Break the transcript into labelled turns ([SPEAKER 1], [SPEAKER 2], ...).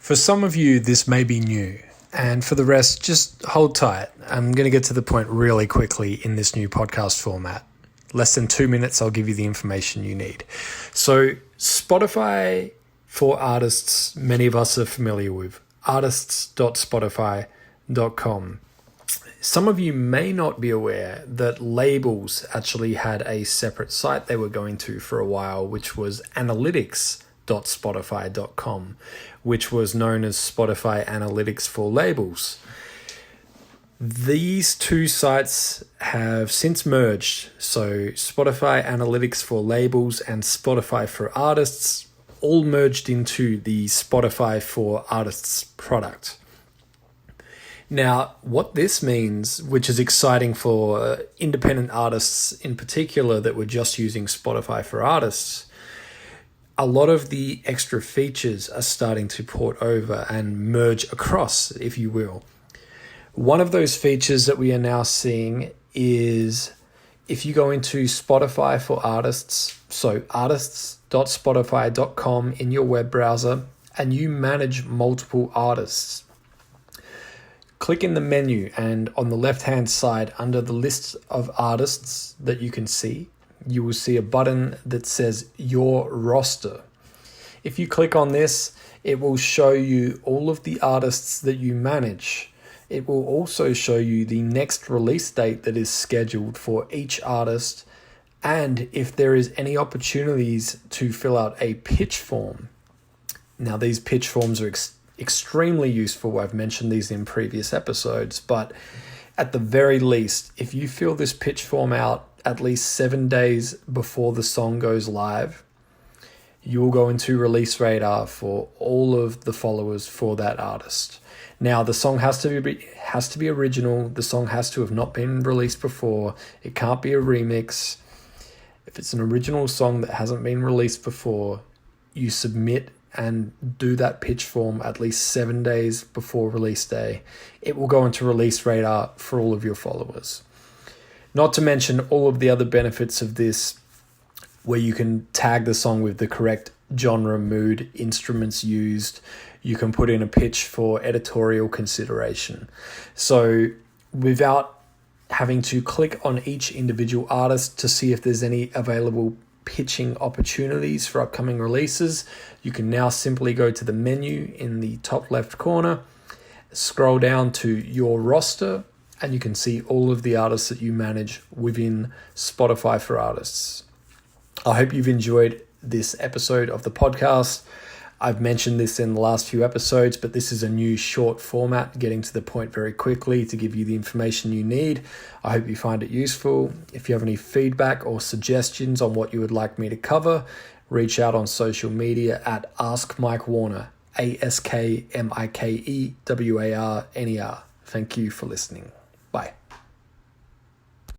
[SPEAKER 1] For some of you, this may be new, and for the rest, just hold tight. I'm going to get to the point really quickly in this new podcast format. Less than 2 minutes, I'll give you the information you need. So, Spotify for artists, many of us are familiar with, artists.spotify.com. Some of you may not be aware that Labels actually had a separate site they were going to for a while, which was analytics.spotify.com, which was known as Spotify Analytics for Labels. These two sites have since merged, so Spotify Analytics for Labels and Spotify for Artists all merged into the Spotify for Artists product. Now, what this means, which is exciting for independent artists in particular that were just using Spotify for Artists, a lot of the extra features are starting to port over and merge across, if you will. One of those features that we are now seeing is if you go into Spotify for Artists, so artists.spotify.com in your web browser, and you manage multiple artists, click in the menu, and on the left-hand side, under the list of artists that you can see, you will see a button that says Your Roster. If you click on this, it will show you all of the artists that you manage. It will also show you the next release date that is scheduled for each artist, and if there is any opportunities to fill out a pitch form. Now, these pitch forms are extremely useful. I've mentioned these in previous episodes, but at the very least, if you fill this pitch form out at least 7 days before the song goes live, you will go into release radar for all of the followers for that artist. Now, the song has to be original. The song has to have not been released before. It can't be a remix. If it's an original song that hasn't been released before, you submit and do that pitch form at least 7 days before release day. It will go into release radar for all of your followers. Not to mention all of the other benefits of this, where you can tag the song with the correct genre, mood, instruments used. You can put in a pitch for editorial consideration. So without having to click on each individual artist to see if there's any available pitching opportunities for upcoming releases, you can now simply go to the menu in the top left corner, scroll down to Your Roster, and you can see all of the artists that you manage within Spotify for Artists. I hope you've enjoyed this episode of the podcast. I've mentioned this in the last few episodes, but this is a new short format, getting to the point very quickly to give you the information you need. I hope you find it useful. If you have any feedback or suggestions on what you would like me to cover, reach out on social media at Ask Mike Warner, AskMikeWarner. Thank you for listening. Bye.